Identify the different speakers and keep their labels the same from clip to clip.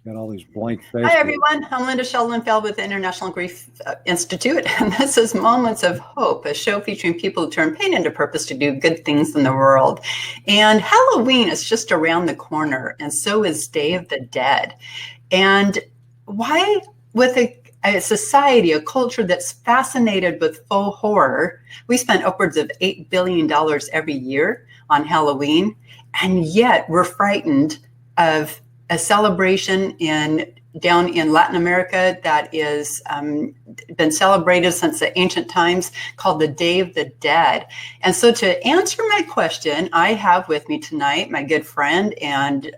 Speaker 1: Got all these blank faces.
Speaker 2: Hi, everyone. I'm Linda Sheldon-Feld with the International Grief Institute, and this is Moments of Hope, a show featuring people who turn pain into purpose to do good things in the world. And Halloween is just around the corner, and so is Day of the Dead. And why, with a society, a culture that's fascinated with faux horror, we spend upwards of $8 billion every year on Halloween, and yet we're frightened of a celebration down in Latin America that is been celebrated since the ancient times, called the Day of the Dead. And so to answer my question, I have with me tonight my good friend, and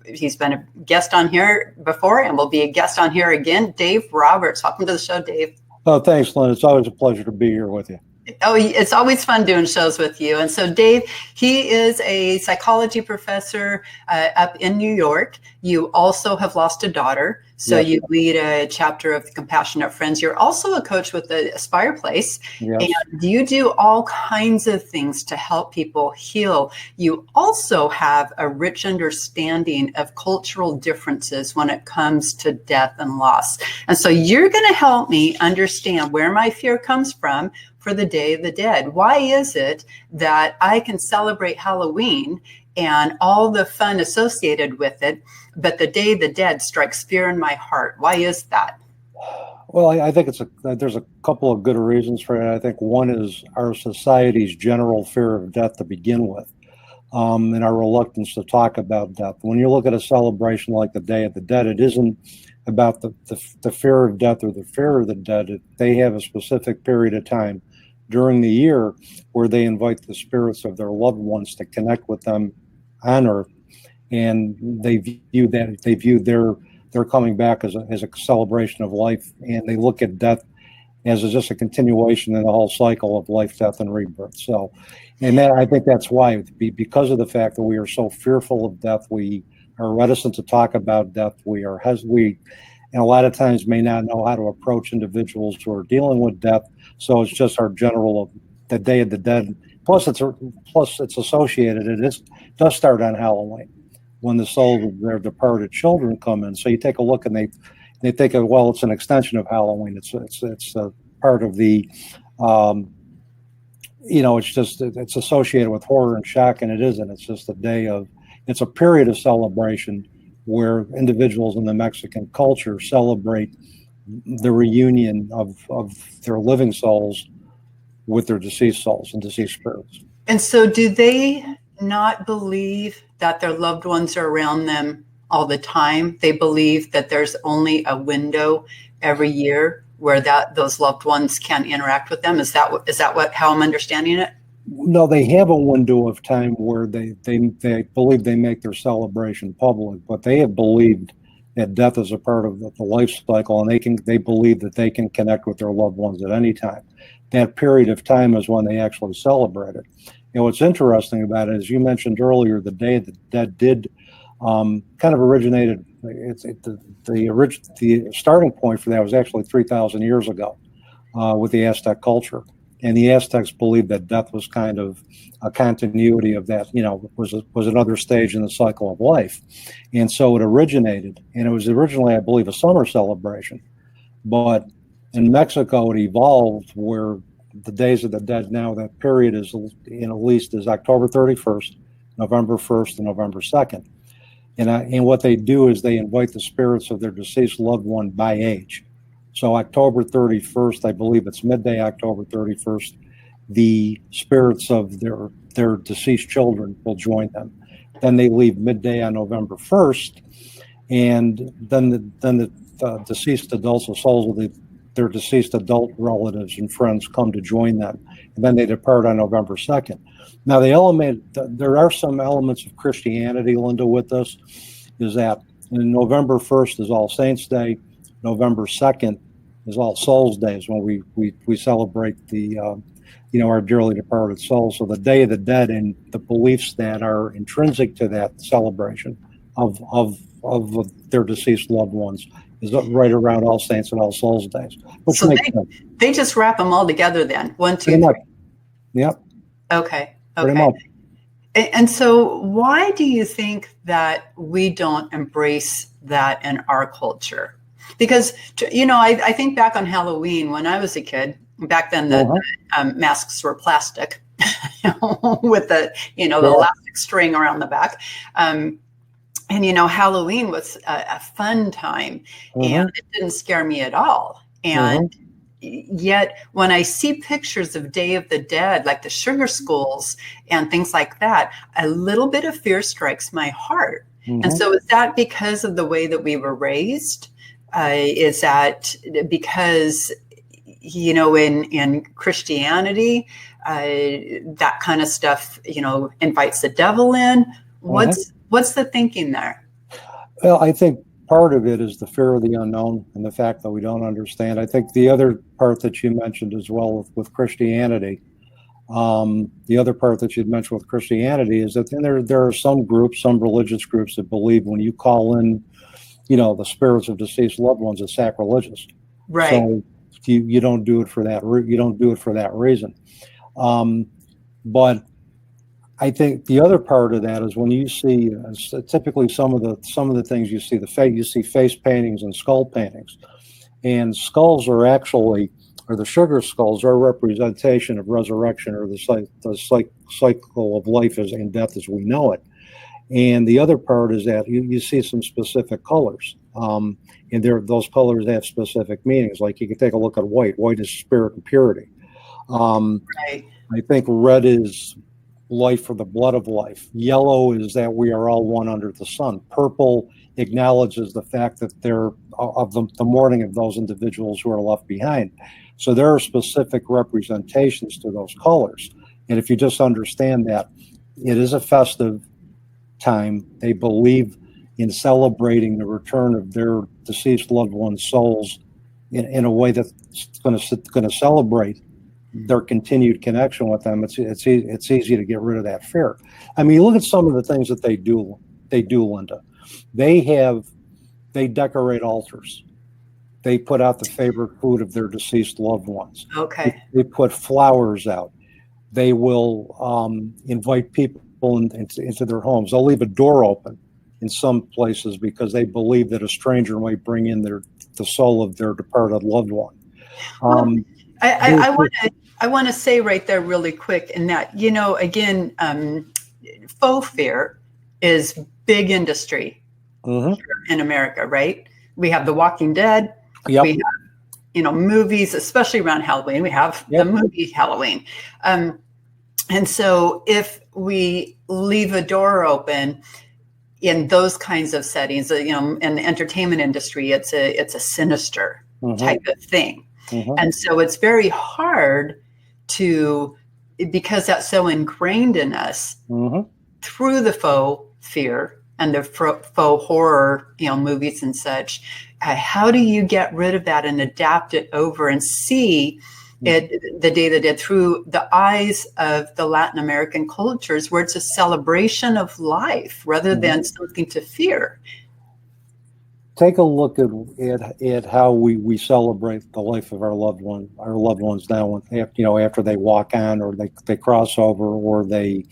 Speaker 2: he's been a guest on here before and will be a guest on here again, Dave Roberts. Welcome to the show, Dave.
Speaker 1: Oh, thanks, Lynn. It's always a pleasure to be here with you.
Speaker 2: Oh, it's always fun doing shows with you. And so Dave, he is a psychology professor up in New York. You also have lost a daughter. So yes. You lead a chapter of the Compassionate Friends. You're also a coach with the Aspire Place. Yes. And you do all kinds of things to help people heal. You also have a rich understanding of cultural differences when it comes to death and loss. And so you're going to help me understand where my fear comes from for the Day of the Dead. Why is it that I can celebrate Halloween and all the fun associated with it, but the Day of the Dead strikes fear in my heart? Why is that?
Speaker 1: Well, I think there's a couple of good reasons for it. I think one is our society's general fear of death to begin with, and our reluctance to talk about death. When you look at a celebration like the Day of the Dead, it isn't about the fear of death or the fear of the dead. They have a specific period of time during the year where they invite the spirits of their loved ones to connect with them on Earth, and they view their coming back as a celebration of life, and they look at death as just a continuation in the whole cycle of life, death, and rebirth. So, and then I think that's why, because of the fact that we are so fearful of death, we are reticent to talk about death. We and a lot of times may not know how to approach individuals who are dealing with death. So it's just our general, the Day of the Dead. Plus it's associated. It does start on Halloween, when the souls of their departed children come in. So you take a look and they think of, well, it's an extension of Halloween. It's a part of the, it's associated with horror and shock, and it isn't. It's just it's a period of celebration where individuals in the Mexican culture celebrate the reunion of their living souls with their deceased souls and deceased spirits.
Speaker 2: And so do they not believe that their loved ones are around them all the time? They believe that there's only a window every year where those loved ones can interact with them. Is that how I'm understanding it?
Speaker 1: No, they have a window of time where they believe they make their celebration public, but they have believed that death is a part of the life cycle, and they believe that they can connect with their loved ones at any time. That period of time is when they actually celebrate it. And what's interesting about it, as you mentioned earlier, the Day of the Dead did kind of originated. The starting point for that was actually 3,000 years ago with the Aztec culture. And the Aztecs believed that death was kind of a continuity of that, was another stage in the cycle of life. And so it originated, and it was originally, I believe, a summer celebration. But in Mexico, it evolved where the Days of the Dead now, that period is, at least is October 31st, November 1st, and November 2nd. And what they do is they invite the spirits of their deceased loved one by age. So October 31st, I believe it's midday October 31st, the spirits of their deceased children will join them. Then they leave midday on November 1st, and then the deceased adults, the souls of their deceased adult relatives and friends come to join them. And then they depart on November 2nd. Now, there are some elements of Christianity, Linda, with this, is that November 1st is All Saints Day. November 2nd is All Souls Day, is when we celebrate our dearly departed souls. So the Day of the Dead and the beliefs that are intrinsic to that celebration of their deceased loved ones is right around All Saints and All Souls Days.
Speaker 2: So they just wrap them all together then, 1, 2, 3.
Speaker 1: Yep.
Speaker 2: Okay.
Speaker 1: Pretty much.
Speaker 2: And so why do you think that we don't embrace that in our culture? Because, I think back on Halloween when I was a kid. Back then, the masks were plastic with the elastic string around the back. And, Halloween was a fun time, and it didn't scare me at all. And yet when I see pictures of Day of the Dead, like the sugar skulls and things like that, a little bit of fear strikes my heart. And so is that because of the way that we were raised? Is that because, in Christianity, that kind of stuff, invites the devil in? What's the thinking there?
Speaker 1: Well, I think part of it is the fear of the unknown and the fact that we don't understand. I think the other part that you mentioned as well with Christianity, the other part that you'd mentioned with Christianity is that then there are some groups, some religious groups that believe when you call in, the spirits of deceased loved ones, it's sacrilegious.
Speaker 2: Right.
Speaker 1: So you don't do it for that. You don't do it for that reason. But I think the other part of that is when you see typically some of the things you see you see face paintings and skull paintings, and skulls are actually, or the sugar skulls are a representation of resurrection, or the cycle of life and death as we know it. And the other part is that you see some specific colors, and those colors have specific meanings. Like you can take a look at white. White is spirit and purity.
Speaker 2: Right. I
Speaker 1: think red is life or the blood of life. Yellow is that we are all one under the sun. Purple acknowledges the fact that they're of the mourning of those individuals who are left behind. So there are specific representations to those colors. And if you just understand that it is a festive time, they believe in celebrating the return of their deceased loved ones' souls in a way that's going to celebrate their continued connection with them. It's easy to get rid of that fear. I mean, look at some of the things that they do, Linda. They decorate altars. They put out the favorite food of their deceased loved ones.
Speaker 2: Okay.
Speaker 1: They put flowers out. They will invite people into their homes. They'll leave a door open in some places because they believe that a stranger might bring in the soul of their departed loved one.
Speaker 2: I want to say right there really quick in that, again, faux fear is big industry here in America, right? We have The Walking Dead.
Speaker 1: Yep.
Speaker 2: We have, movies, especially around Halloween. We have the movie Halloween. And so if we leave a door open in those kinds of settings, in the entertainment industry, it's a sinister type of thing. And so it's very hard because that's so ingrained in us through the faux fear and the faux horror, movies and such. How do you get rid of that and adapt it over and see it the day that it through the eyes of the Latin American cultures, where it's a celebration of life rather than something to fear?
Speaker 1: Take a look at how we celebrate the life of our loved ones now, after they walk on, or they cross over, or they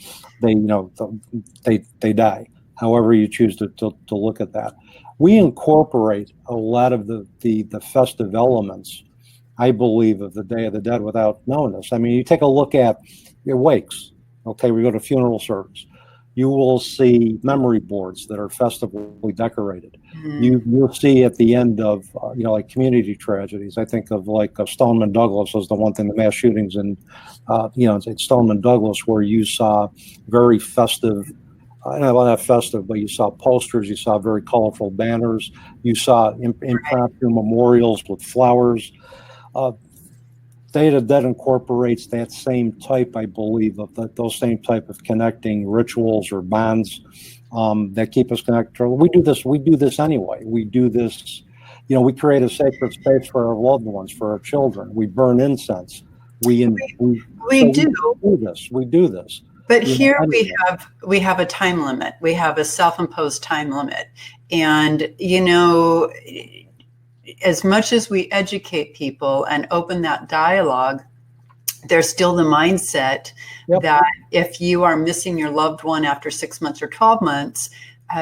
Speaker 1: die. However you choose to look at that, we incorporate a lot of the festive elements, I believe, of the Day of the Dead without knowing this. I mean, you take a look at your wakes. Okay, we go to funeral service. You will see memory boards that are festively decorated. You'll see at the end of like community tragedies. I think of Stoneman Douglas was the one thing, the mass shootings, and it's Stoneman Douglas, where you saw very festive. Not festive, but you saw posters. You saw very colorful banners. You saw impromptu memorials with flowers. Day of the Dead incorporates that same type, I believe, of those same type of connecting rituals or bonds that keep us connected. We do this anyway. We do this, we create a sacred space for our loved ones, for our children. We burn incense. We do this.
Speaker 2: But here we have a time limit. We have a self-imposed time limit. And, as much as we educate people and open that dialogue, there's still the mindset that if you are missing your loved one after 6 months or 12 months,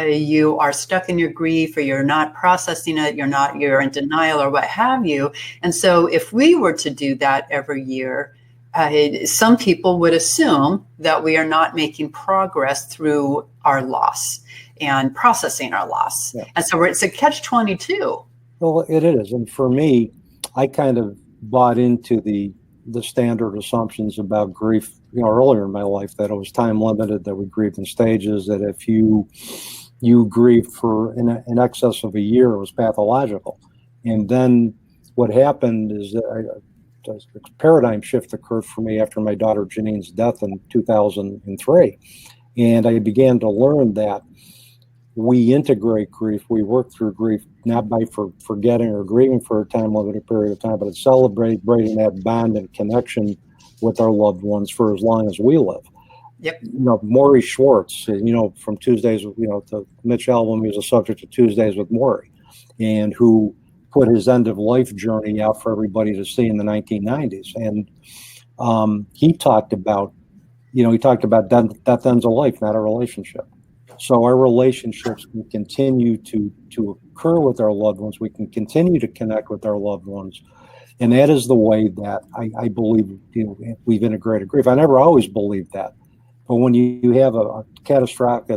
Speaker 2: you are stuck in your grief, or you're not processing it, you're in denial, or what have you. And so if we were to do that every year, some people would assume that we are not making progress through our loss and processing our loss. Yeah. And so it's a catch-22.
Speaker 1: Well, it is. And for me, I kind of bought into the standard assumptions about grief, earlier in my life, that it was time limited, that we grieved in stages, that if you grieved for in excess of a year, it was pathological. And then what happened is that a paradigm shift occurred for me after my daughter Janine's death in 2003. And I began to learn that we integrate grief, we work through grief, not by forgetting or grieving for a time limited period of time, but it's celebrating that bond and connection with our loved ones for as long as we live.
Speaker 2: Yep.
Speaker 1: Maury Schwartz, from Tuesdays, the Mitch album, he was a subject of Tuesdays with Maury, and who put his end of life journey out for everybody to see in the 1990s. And he talked about, death ends a life, not a relationship. So our relationships can continue to occur with our loved ones. We can continue to connect with our loved ones. And that is the way that I believe we've integrated grief. I never always believed that. But when you have a catastrophic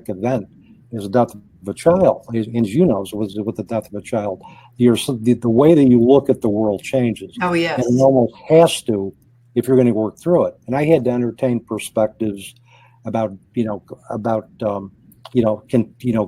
Speaker 1: event, is the death of a child, and as you know, with the death of a child, the way that you look at the world changes.
Speaker 2: Oh, yes.
Speaker 1: And it almost has to if you're going to work through it. And I had to entertain perspectives about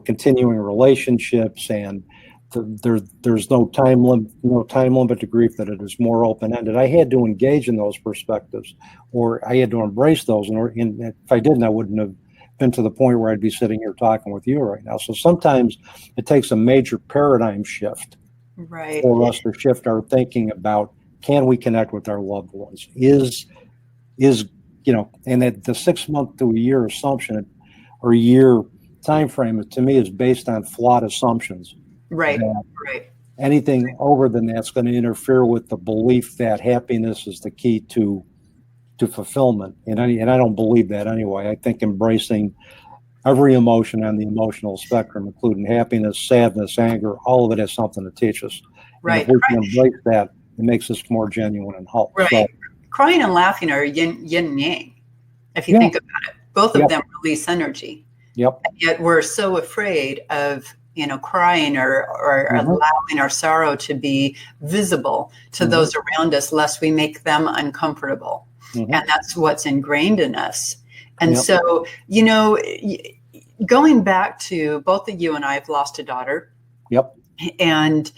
Speaker 1: continuing relationships, and there's no time limit to grief, that it is more open-ended. I had to engage in those perspectives, or I had to embrace those, and if I didn't, I wouldn't have been to the point where I'd be sitting here talking with you right now. So sometimes it takes a major paradigm shift,
Speaker 2: right,
Speaker 1: for us to shift our thinking about, can we connect with our loved ones? And that the 6 month to a year assumption, or year time frame, to me, is based on flawed assumptions.
Speaker 2: Right. Right.
Speaker 1: Anything over than that's going to interfere with the belief that happiness is the key to fulfillment. And I don't believe that anyway. I think embracing every emotion on the emotional spectrum, including happiness, sadness, anger, all of it has something to teach us.
Speaker 2: Right.
Speaker 1: And if we can embrace that, it makes us more genuine and whole.
Speaker 2: Right. So, crying and laughing are yin and yang, if you think about it. Both of them release energy.
Speaker 1: Yep.
Speaker 2: And yet we're so afraid of crying or allowing our sorrow to be visible to those around us, lest we make them uncomfortable. And that's what's ingrained in us. And so, going back to both of you and I have lost a daughter.
Speaker 1: Yep.
Speaker 2: And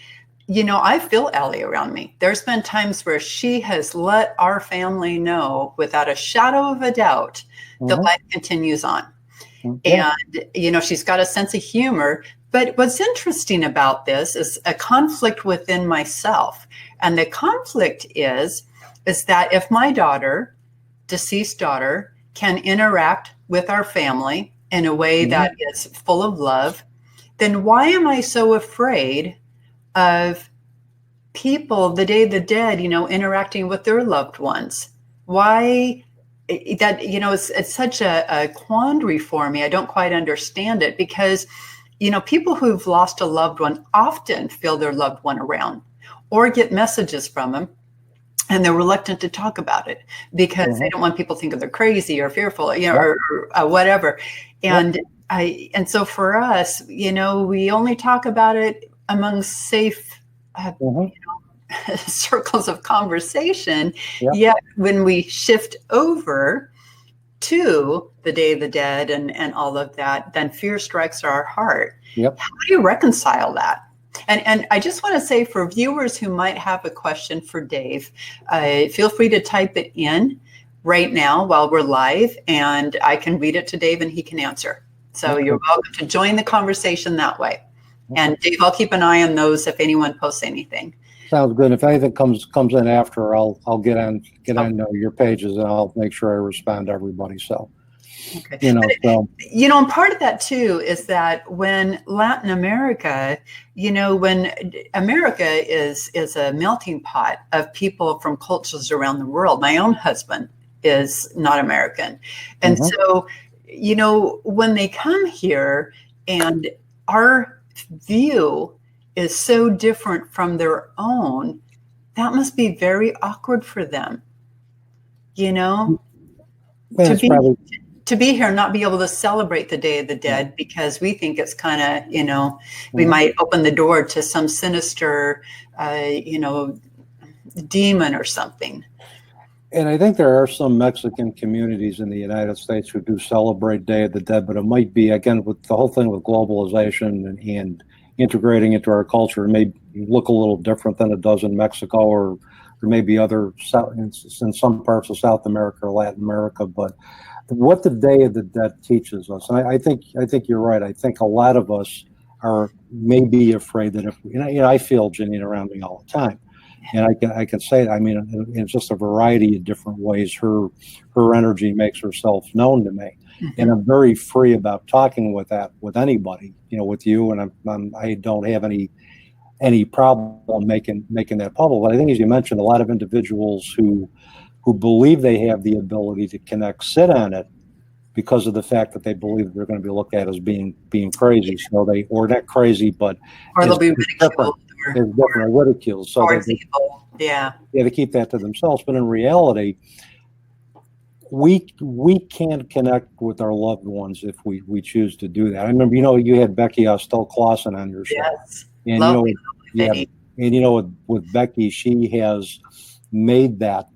Speaker 2: I feel Ellie around me. There's been times where she has let our family know without a shadow of a doubt that life continues on. And, she's got a sense of humor. But what's interesting about this is a conflict within myself. And the conflict is that if my daughter, deceased daughter, can interact with our family in a way that is full of love, then why am I so afraid of people, the Day of the Dead, interacting with their loved ones? Why that, it's such a quandary for me. I don't quite understand it, because, people who've lost a loved one often feel their loved one around, or get messages from them, and they're reluctant to talk about it because they don't want people to think they're crazy or fearful, or whatever. And so for us, we only talk about it among safe circles of conversation. Yet when we shift over to the Day of the Dead and all of that, then fear strikes our heart. How do you reconcile that? And I just want to say, for viewers who might have a question for Dave, feel free to type it in right now while we're live, and I can read it to Dave and he can answer. So you're welcome to join the conversation that way. And Dave, I'll keep an eye on those if anyone posts anything.
Speaker 1: Sounds good. If anything comes in after, I'll get on your pages, and I'll make sure I respond to everybody. So,
Speaker 2: and part of that too is that when Latin America, when America is a melting pot of people from cultures around the world. My own husband is not American, and so you know, when they come here and our view is so different from their own, that must be very awkward for them, you know,
Speaker 1: Yeah,
Speaker 2: to
Speaker 1: it's
Speaker 2: be
Speaker 1: probably
Speaker 2: to be here and not be able to celebrate the Day of the Dead because we think it's kind of, you know, we might open the door to some sinister, you know, demon or something.
Speaker 1: And I think there are some Mexican communities in the United States who do celebrate Day of the Dead, but it might be, again, with the whole thing with globalization and integrating into our culture, it may look a little different than it does in Mexico or maybe other in some parts of South America or Latin America. But what the Day of the Dead teaches us, and I think you're right. I think a lot of us are maybe afraid that if I feel Janine around me all the time. And I can say, I mean, in just a variety of different ways, her energy makes herself known to me, and I'm very free about talking with anybody, with you, and I don't have any problem making that public. But I think, as you mentioned, a lot of individuals who believe they have the ability to connect sit on it because of the fact that they believe they're going to be looked at as being crazy. So or not crazy, but
Speaker 2: or they'll be ridiculed.
Speaker 1: Is different or ridiculed. So they keep that to themselves. But in reality, we can connect with our loved ones if we choose to do that. I remember, you had Becky Ostel-Clausen on your show.
Speaker 2: Yes.
Speaker 1: And with Becky, she has made that,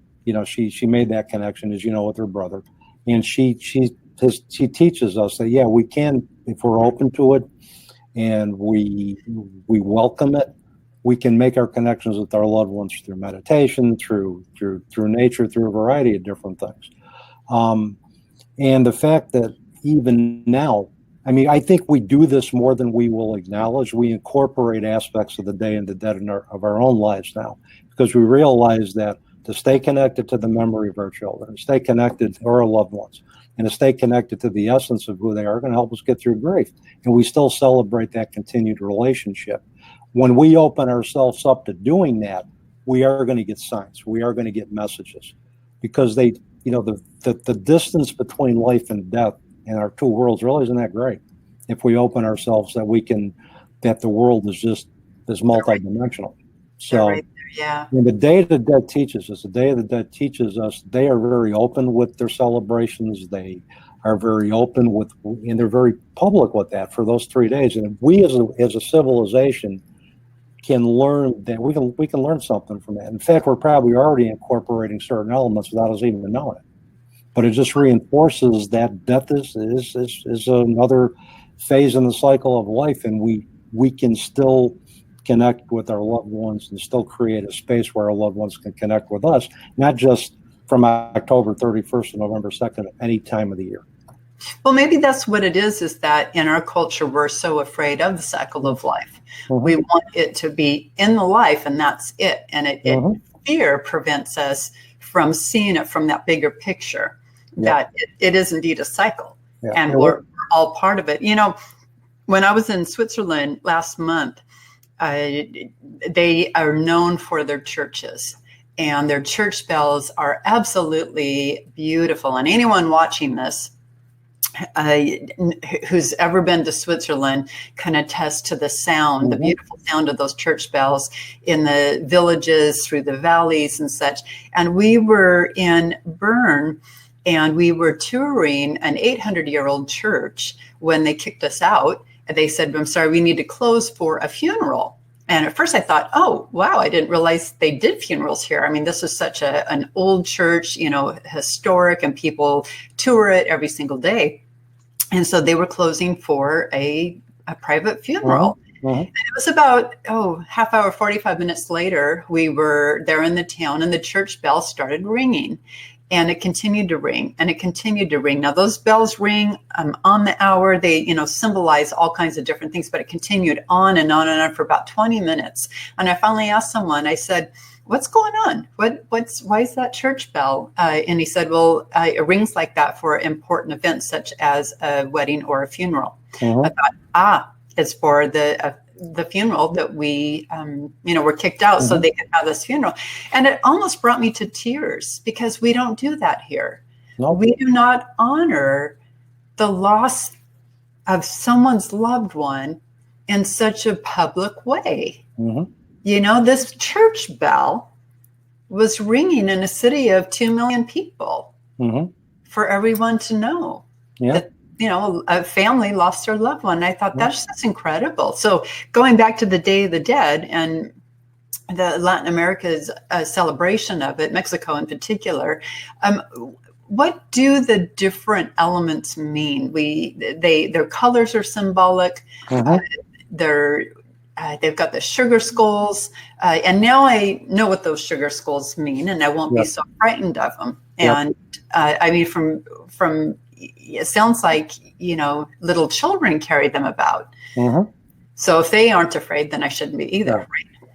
Speaker 1: she made that connection, as with her brother. And she teaches us that, we can, if we're open to it and we welcome it, we can make our connections with our loved ones through meditation, through nature, through a variety of different things. And the fact that even now, I mean, I think we do this more than we will acknowledge. We incorporate aspects of the Day of the Dead of our own lives now, because we realize that to stay connected to the memory of our children, to stay connected to our loved ones, and to stay connected to the essence of who they are, going to help us get through grief. And we still celebrate that continued relationship. When we open ourselves up to doing that, we are going to get signs. We are going to get messages, because the distance between life and death in our two worlds really isn't that great. If we open ourselves, that the world is multidimensional. So,
Speaker 2: right there, yeah.
Speaker 1: When the Day of the Dead teaches us, they are very open with their celebrations. They are very open and they're very public with that for those 3 days. And if we as a civilization can learn that, we can learn something from that. In fact, we're probably already incorporating certain elements without us even knowing it. But it just reinforces that death is another phase in the cycle of life, and we can still connect with our loved ones and still create a space where our loved ones can connect with us, not just from October 31st to November 2nd, any time of the year.
Speaker 2: Well, maybe that's what it is that in our culture, we're so afraid of the cycle of life. We want it to be in the life, and that's it. And fear prevents us from seeing it from that bigger picture, that it is indeed a cycle, and we're all part of it. When I was in Switzerland last month, they are known for their churches, and their church bells are absolutely beautiful. And anyone watching this who's ever been to Switzerland can attest to the sound, the beautiful sound of those church bells in the villages, through the valleys and such. And we were in Bern, and we were touring an 800-year-old church when they kicked us out. They said, "I'm sorry, we need to close for a funeral." And at first I thought, oh, wow, I didn't realize they did funerals here. I mean, this is such an old church, historic, and people tour it every single day. And so they were closing for a private funeral. And it was about, half hour, 45 minutes later, we were there in the town, and the church bell started ringing. And it continued to ring, and it continued to ring. Now, those bells ring on the hour. They, symbolize all kinds of different things, but it continued on and on and on for about 20 minutes. And I finally asked someone, I said, "What's going on? Why is that church bell?" And he said, "Well, it rings like that for important events such as a wedding or a funeral." I thought, it's for the funeral that we, were kicked out so they could have this funeral. And it almost brought me to tears, because we don't do that here. No. We do not honor the loss of someone's loved one in such a public way.
Speaker 1: Mm-hmm.
Speaker 2: You know, this church bell was ringing in a city of 2 million people
Speaker 1: Mm-hmm.
Speaker 2: for everyone to know that, you know, a family lost their loved one. I thought that's just incredible. So going back to the Day of the Dead and the Latin America's celebration of it, Mexico in particular, what do the different elements mean? Their colors are symbolic. They've got the sugar skulls, and now I know what those sugar skulls mean, and I won't be so frightened of them. And I mean, from it sounds like, you know, little children carry them about. So if they aren't afraid, then I shouldn't be either.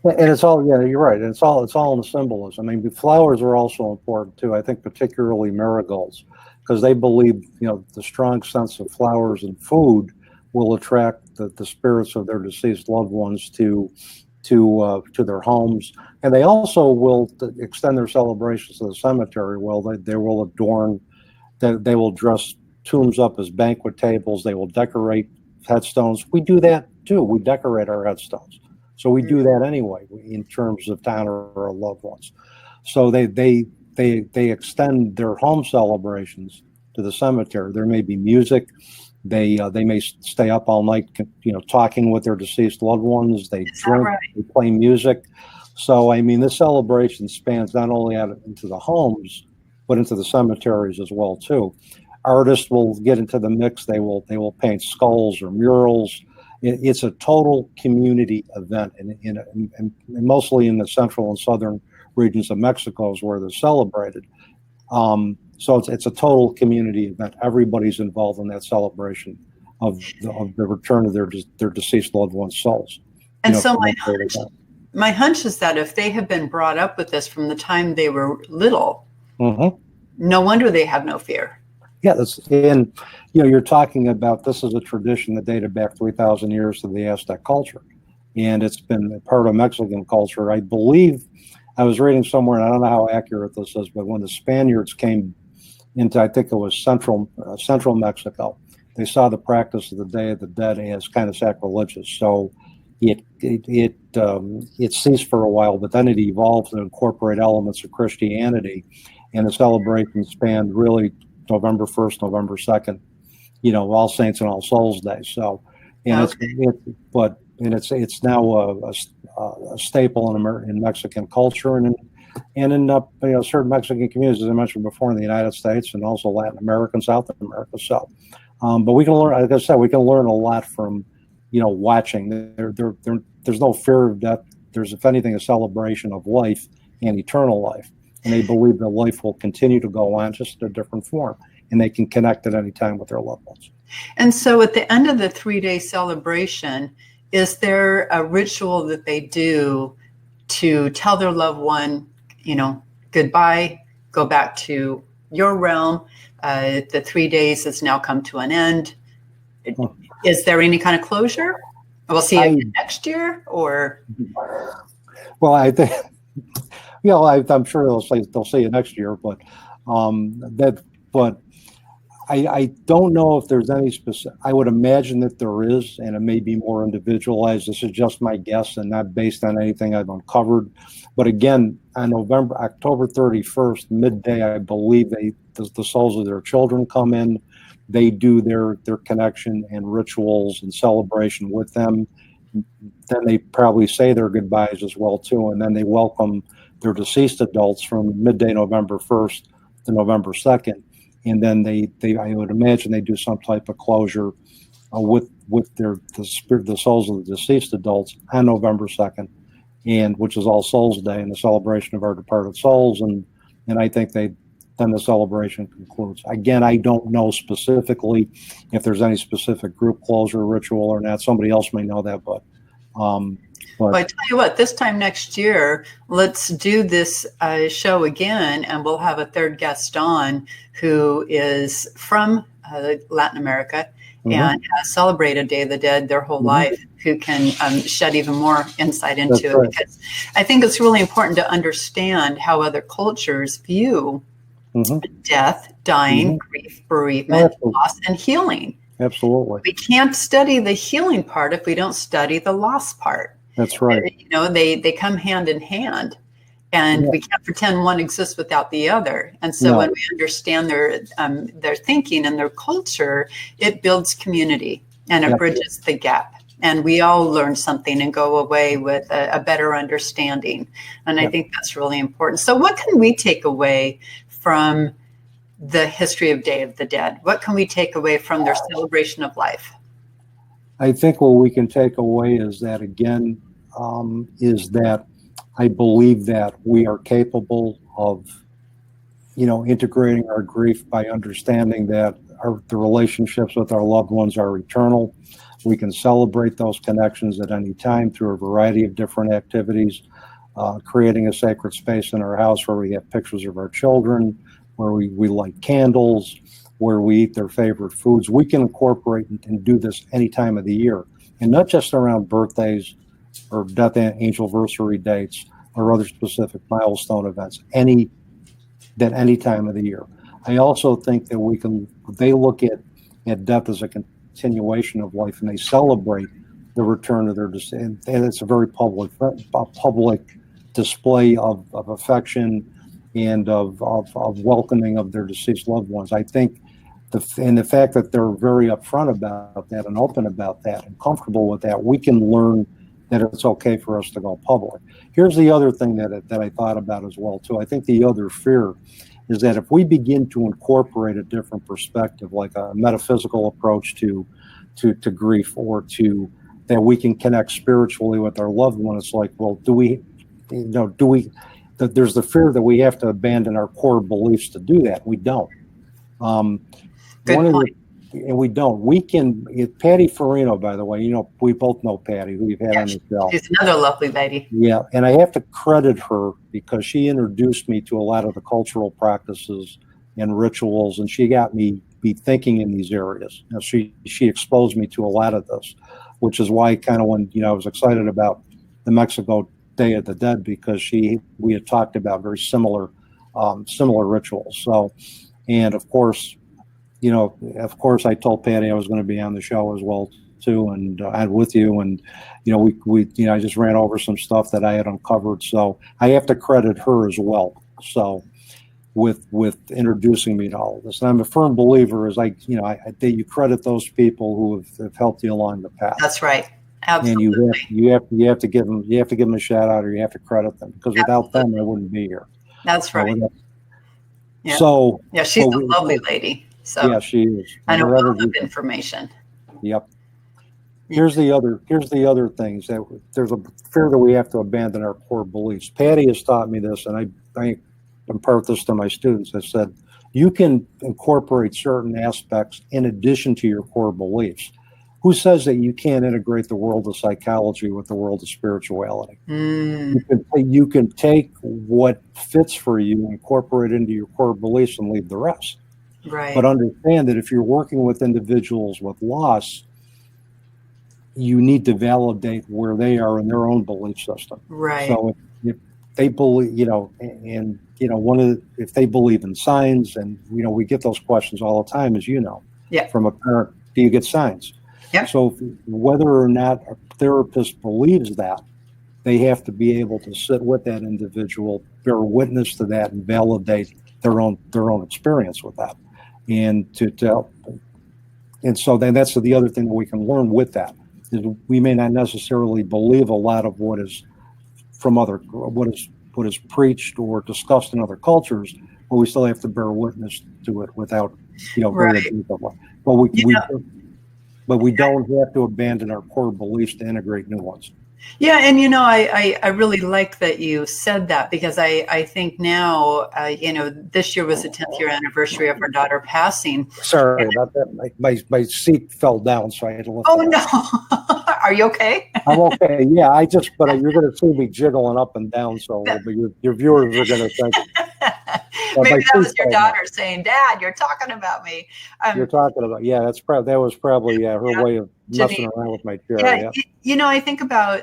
Speaker 2: Right?
Speaker 1: And it's all, yeah, you're right. And it's all in the symbolism. I mean, flowers are also important too. I think particularly marigolds, because they believe, you know, the strong sense of flowers and food will attract the spirits of their deceased loved ones to their homes. And they also will extend their celebrations to the cemetery. Well, they will adorn, they will dress tombs up as banquet tables. They will decorate headstones. We do that too. We decorate our headstones. So we do that anyway in terms of honor our loved ones. So they extend their home celebrations to the cemetery. There may be music. They may stay up all night, you know, talking with their deceased loved ones. They drink, they play music. So I mean, this celebration spans not only out into the homes, but into the cemeteries as well too. Artists will get into the mix. They will paint skulls or murals. It's a total community event, and mostly in the central and southern regions of Mexico is where they're celebrated. So it's a total community event. Everybody's involved in that celebration of the return of their deceased loved ones' souls.
Speaker 2: And so my hunch is that if they have been brought up with this from the time they were little, no wonder they have no fear.
Speaker 1: Yeah, and you know, you're talking about, this is a tradition that dated back 3,000 years to the Aztec culture, and it's been a part of Mexican culture. I believe I was reading somewhere, and I don't know how accurate this is, but when the Spaniards came into, I think it was central Mexico, they saw the practice of the Day of the Dead as kind of sacrilegious. So it ceased for a while, but then it evolved to incorporate elements of Christianity, and the celebration spanned really November 1st, November 2nd, you know, All Saints and All Souls Day. So, and it's now a staple in Mexican culture and in you know, certain Mexican communities, as I mentioned before, in the United States and also Latin America and South America. So, but we can learn, like I said, we can learn a lot from, you know, watching. There's no fear of death. There's, if anything, a celebration of life and eternal life. And they believe that life will continue to go on, just in a different form, and they can connect at any time with their loved ones.
Speaker 2: And so at the end of the 3-day celebration, is there a ritual that they do to tell their loved one, you know, goodbye, go back to your realm? The 3 days has now come to an end. Is there any kind of closure? We'll see it next year, or?
Speaker 1: Well, I think, you know, I'm sure they'll say it next year, but I don't know if there's any specific. I would imagine that there is, and it may be more individualized. This is just my guess and not based on anything I've uncovered. But again, on October 31st, midday, I believe the souls of their children come in. They do their connection and rituals and celebration with them. Then they probably say their goodbyes as well too, and then they welcome their deceased adults from midday November 1st to November 2nd, and then they I would imagine they do some type of closure with the souls of the deceased adults on November 2nd, and which is All Souls Day and the celebration of our departed souls, and I think then the celebration concludes. Again, I don't know specifically if there's any specific group closure ritual or not. Somebody else may know that, but
Speaker 2: well, I tell you what, this time next year, let's do this show again, and we'll have a third guest on who is from Latin America and has celebrated Day of the Dead their whole life, who can shed even more insight into it. Because I think it's really important to understand how other cultures view
Speaker 1: Mm-hmm.
Speaker 2: Death, dying,
Speaker 1: Mm-hmm.
Speaker 2: grief, bereavement,
Speaker 1: Absolutely.
Speaker 2: loss, and healing.
Speaker 1: Absolutely.
Speaker 2: We can't study the healing part if we don't study the loss part.
Speaker 1: That's right.
Speaker 2: They come hand in hand, and
Speaker 1: Yeah.
Speaker 2: we can't pretend one exists without the other. And so
Speaker 1: No.
Speaker 2: when we understand their thinking and their culture, it builds community and it
Speaker 1: Yep.
Speaker 2: bridges the gap. And we all learn something and go away with a better understanding. And I
Speaker 1: Yep.
Speaker 2: think that's really important. So what can we take away from the history of Day of the Dead? What can we take away from their celebration of life?
Speaker 1: I think what we can take away is that, again, is that I believe that we are capable of, integrating our grief by understanding that the relationships with our loved ones are eternal. We can celebrate those connections at any time through a variety of different activities, creating a sacred space in our house where we have pictures of our children, where we light candles, where we eat their favorite foods. We can incorporate and do this any time of the year, and not just around birthdays or death anniversary dates or other specific milestone events, any time of the year. I also think that they look at death as a continuation of life, and they celebrate the return of their and it's a very public display of affection and of welcoming of their deceased loved ones. I think the fact that they're very upfront about that and open about that and comfortable with that, we can learn that it's okay for us to go public. Here's the other thing that I thought about as well too. I think the other fear is that if we begin to incorporate a different perspective, like a metaphysical approach to grief, or to that we can connect spiritually with our loved one, it's like, well, there's the fear that we have to abandon our core beliefs to do that. We don't.
Speaker 2: Good point.
Speaker 1: And we don't. We can. Patty Farino, by the way, we both know Patty, who we've had on the show.
Speaker 2: She's another lovely lady.
Speaker 1: Yeah, and I have to credit her because she introduced me to a lot of the cultural practices and rituals, and she got me be thinking in these areas. She exposed me to a lot of this, which is why kind of when I was excited about the Mexico Day of the Dead, because we had talked about very similar rituals. So, and of course, I told Patty I was going to be on the show as well too, and with you, and I just ran over some stuff that I had uncovered. So I have to credit her as well. So with introducing me to all of this, and I'm a firm believer you credit those people who have helped you along the path.
Speaker 2: That's right. Absolutely.
Speaker 1: And you have to give them a shout out, or you have to credit them, because without them I wouldn't be here.
Speaker 2: That's right.
Speaker 1: Yeah. So
Speaker 2: yeah, she's a lovely lady. So
Speaker 1: yeah, she is.
Speaker 2: And a wealth of information.
Speaker 1: Yep. Here's the other things that there's a fear that we have to abandon our core beliefs. Patty has taught me this, and I impart this to my students. I said, you can incorporate certain aspects in addition to your core beliefs. Who says that you can't integrate the world of psychology with the world of spirituality? You can take what fits for you, incorporate it into your core beliefs, and leave the rest.
Speaker 2: Right.
Speaker 1: But understand that if you're working with individuals with loss, you need to validate where they are in their own belief system.
Speaker 2: Right.
Speaker 1: So if they believe, if they believe in signs, and we get those questions all the time, as from a parent, do you get signs?
Speaker 2: Yeah.
Speaker 1: So whether or not a therapist believes that, they have to be able to sit with that individual, bear witness to that, and validate their own experience with that. And so then that's the other thing that we can learn with that, is we may not necessarily believe a lot of what is preached or discussed in other cultures, but we still have to bear witness to it without
Speaker 2: Right.
Speaker 1: But we don't have to abandon our core beliefs to integrate new ones.
Speaker 2: Yeah, and I really like that you said that, because I think now, this year was the 10th year anniversary of our daughter passing.
Speaker 1: Sorry about that. My seat fell down, so I had to lift
Speaker 2: Oh
Speaker 1: it
Speaker 2: no,
Speaker 1: up.
Speaker 2: Are you okay?
Speaker 1: I'm okay. Yeah, but you're going to see me jiggling up and down, so but your viewers are going to think.
Speaker 2: Maybe that was your daughter saying, "Dad, you're talking about me."
Speaker 1: You're talking about, yeah. That was probably her way of messing around with my chair.
Speaker 2: Yeah. I think about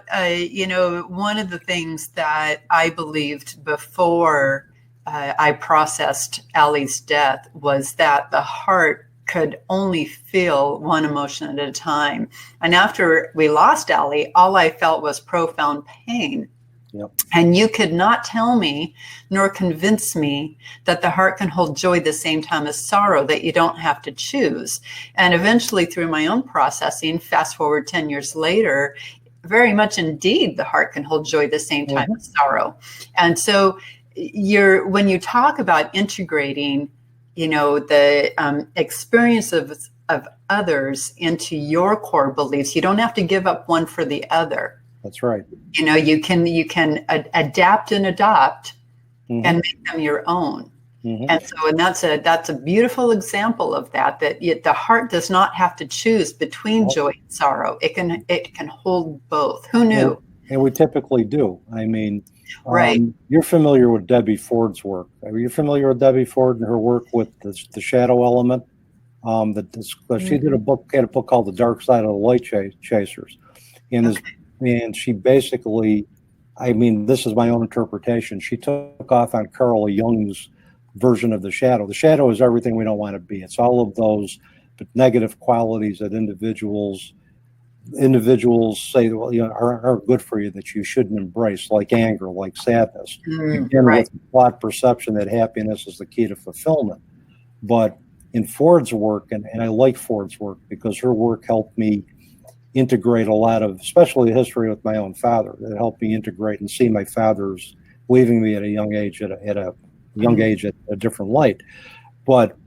Speaker 2: one of the things that I believed before I processed Allie's death was that the heart could only feel one emotion at a time. And after we lost Allie, all I felt was profound pain.
Speaker 1: Yep.
Speaker 2: And you could not tell me nor convince me that the heart can hold joy the same time as sorrow, that you don't have to choose. And eventually, through my own processing, fast forward 10 years later, very much indeed, the heart can hold joy the same time as sorrow. And so when you talk about integrating, the experience of others into your core beliefs, you don't have to give up one for the other.
Speaker 1: That's right.
Speaker 2: You can adapt and adopt and make them your own. And that's a beautiful example of that the heart does not have to choose between joy and sorrow. It can hold both. Who knew?
Speaker 1: And we typically do. I mean,
Speaker 2: right.
Speaker 1: You're familiar with Debbie Ford's work. Are you familiar with Debbie Ford and her work with the shadow element? She had a book called The Dark Side of the Light Chasers. And she basically, I mean, this is my own interpretation. She took off on Carl Jung's version of the shadow. The shadow is everything we don't want to be. It's all of those negative qualities that individuals say, well, aren't good for you, that you shouldn't embrace, like anger, like sadness. With flawed perception that happiness is the key to fulfillment. But in Ford's work, and I like Ford's work because her work helped me integrate a lot of, especially the history with my own father, that helped me integrate and see my father's leaving me at a young age, at a different light. But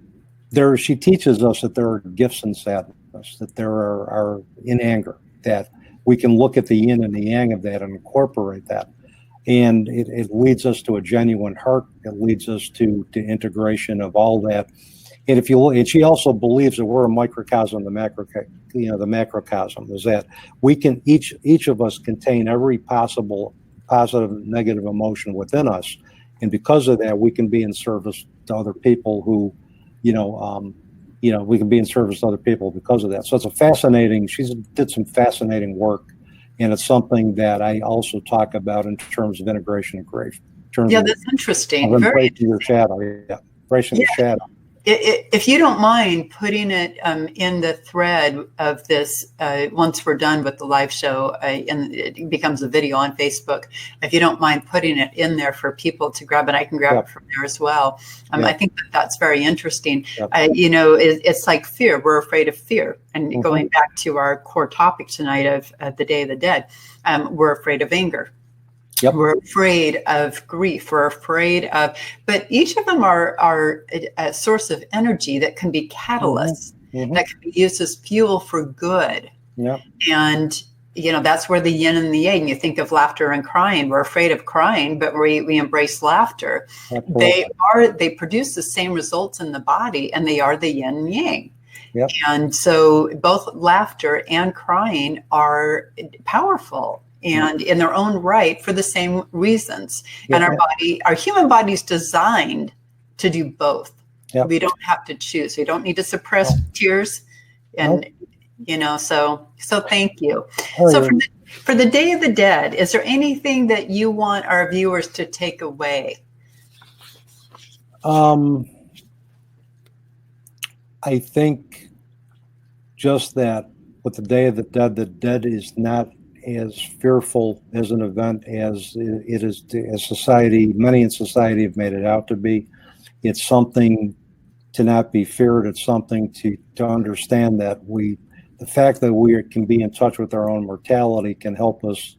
Speaker 1: she teaches us that there are gifts in sadness, that there are in anger, that we can look at the yin and the yang of that and incorporate that. And it leads us to a genuine heart. It leads us to integration of all that. And if you look, and she also believes that we're a microcosm, the macrocosm is that we can each of us contain every possible positive and negative emotion within us, and because of that, we can be in service to other people who, we can be in service to other people because of that. So it's she did some fascinating work, and it's something that I also talk about in terms of integration and grief.
Speaker 2: That's interesting.
Speaker 1: Of embracing your shadow, embracing the shadow.
Speaker 2: If you don't mind putting it in the thread of this, once we're done with the live show, and it becomes a video on Facebook, if you don't mind putting it in there for people to grab it, I can grab it from there as well. I think that's very interesting. It's like fear. We're afraid of fear. And going back to our core topic tonight of the Day of the Dead, we're afraid of anger. Yep. We're afraid of grief. We're afraid of, but each of them are a source of energy that can be catalysts, that can be used as fuel for good. Yep. And, that's where the yin and the yang, you think of laughter and crying. We're afraid of crying, but we embrace laughter. Absolutely. They produce the same results in the body, and they are the yin and yang. Yep. And so both laughter and crying are powerful and in their own right for the same reasons. And our human body is designed to do both. Yep. We don't have to choose. We don't need to suppress tears. And, so thank you. So for the Day of the Dead, is there anything that you want our viewers to take away?
Speaker 1: I think just that with the Day of the Dead is not as fearful as an event as it is many in society have made it out to be. It's something to not be feared. It's something to understand that the fact that we can be in touch with our own mortality can help us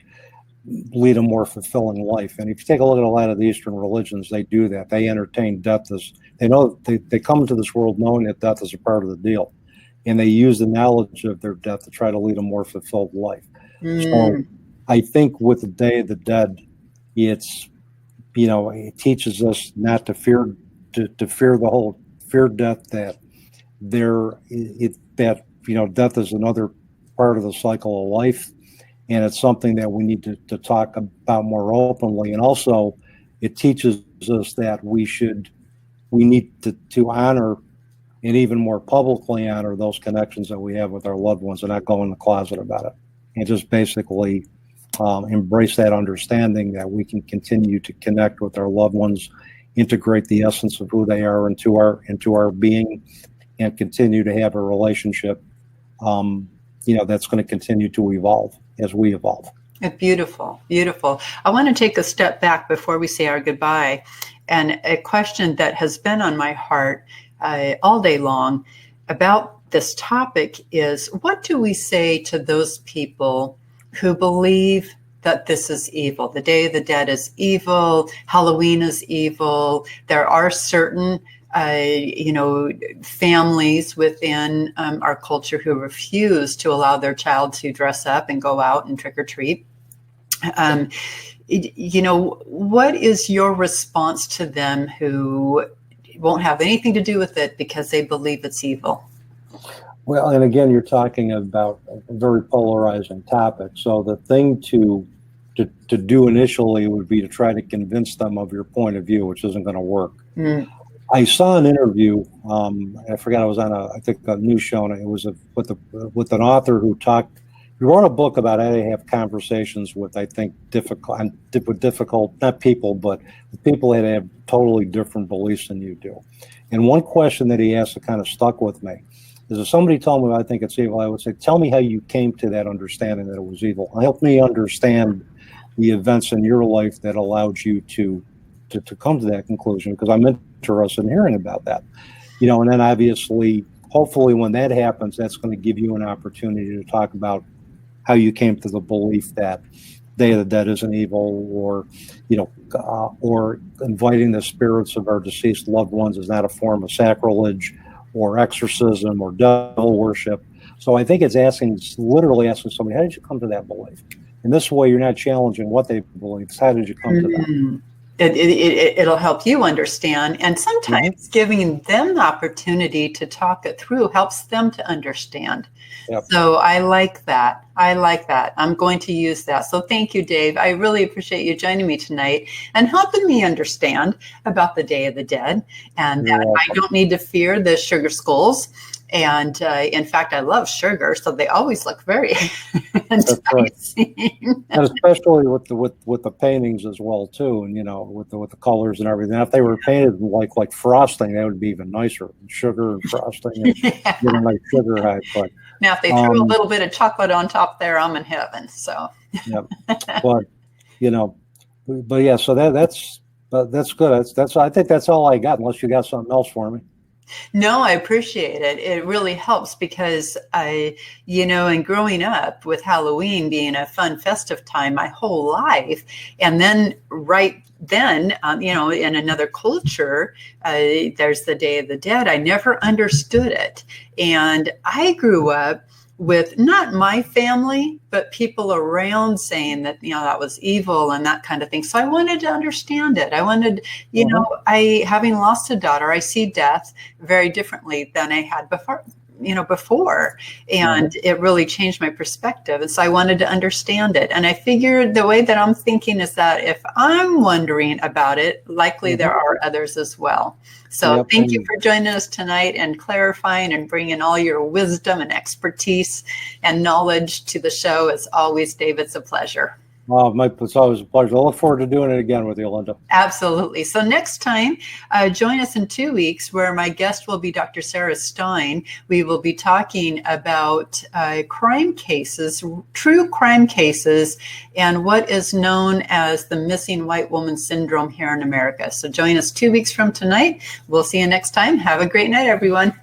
Speaker 1: lead a more fulfilling life. And if you take a look at a lot of the Eastern religions, they do that. They entertain death as they come into this world knowing that death is a part of the deal, and they use the knowledge of their death to try to lead a more fulfilled life. So I think with the Day of the Dead, it teaches us not to fear death, that death is another part of the cycle of life, and it's something that we need to talk about more openly. And also, it teaches us that we need to honor and even more publicly honor those connections that we have with our loved ones, and not go in the closet about it. And just basically embrace that understanding that we can continue to connect with our loved ones integrate the essence of who they are into our being, and continue to have a relationship, that's going to continue to evolve as we evolve.
Speaker 2: Beautiful, beautiful. I want to take a step back before we say our goodbye. And a question that has been on my heart all day long about this topic is, what do we say to those people who believe that this is evil? The Day of the Dead is evil. Halloween is evil. There are certain families within our culture who refuse to allow their child to dress up and go out and trick or treat. What is your response to them who won't have anything to do with it because they believe it's evil?
Speaker 1: Well, and again, you're talking about a very polarizing topic. So the thing to do initially would be to try to convince them of your point of view, which isn't going to work. Mm. I saw an interview. I forgot, I was on a news show, and it was with an author who wrote a book about how to have conversations with, I think, difficult, not people, but people that have totally different beliefs than you do. And one question that he asked that kind of stuck with me is, if somebody told me I think it's evil, I would say, tell me how you came to that understanding that it was evil. Help me understand the events in your life that allowed you to come to that conclusion, because I'm interested in hearing about that. And then obviously, hopefully when that happens, that's going to give you an opportunity to talk about how you came to the belief that Day of the Dead isn't evil, or inviting the spirits of our deceased loved ones is not a form of sacrilege or exorcism or devil worship. So I think it's literally asking somebody, how did you come to that belief? And this way, you're not challenging what they believe. It's how did you come to that?
Speaker 2: It'll help you understand, and sometimes giving them the opportunity to talk it through helps them to understand. Yep. So I like that. I'm going to use that. So thank you, Dave. I really appreciate you joining me tonight and helping me understand about the Day of the Dead, and that I don't need to fear the sugar skulls. And in fact, I love sugar, so they always look very enticing.
Speaker 1: Right. And especially with the paintings as well too, and with the colors and everything. Now, if they were painted like frosting, that would be even nicer. Sugar and frosting, and get a nice sugar high. But
Speaker 2: now, if they threw a little bit of chocolate on top there, I'm in heaven. So. Yeah,
Speaker 1: but yeah. So that's good. That's I think that's all I got. Unless you got something else for me.
Speaker 2: No, I appreciate it. It really helps because and growing up with Halloween being a fun, festive time my whole life, and then in another culture, there's the Day of the Dead. I never understood it. And I grew up with not my family, but people around saying that, that was evil and that kind of thing. So I wanted to understand it. I wanted, having lost a daughter, I see death very differently than I had before. And it really changed my perspective. And so I wanted to understand it. And I figured the way that I'm thinking is that if I'm wondering about it, likely there are others as well. So thank you for joining us tonight and clarifying and bringing all your wisdom and expertise and knowledge to the show. As always, Dave, it's a pleasure.
Speaker 1: It's always a pleasure. I look forward to doing it again with you, Linda.
Speaker 2: Absolutely. So next time, join us in 2 weeks, where my guest will be Dr. Sarah Stein. We will be talking about crime cases, true crime cases, and what is known as the missing white woman syndrome here in America. So join us 2 weeks from tonight. We'll see you next time. Have a great night, everyone.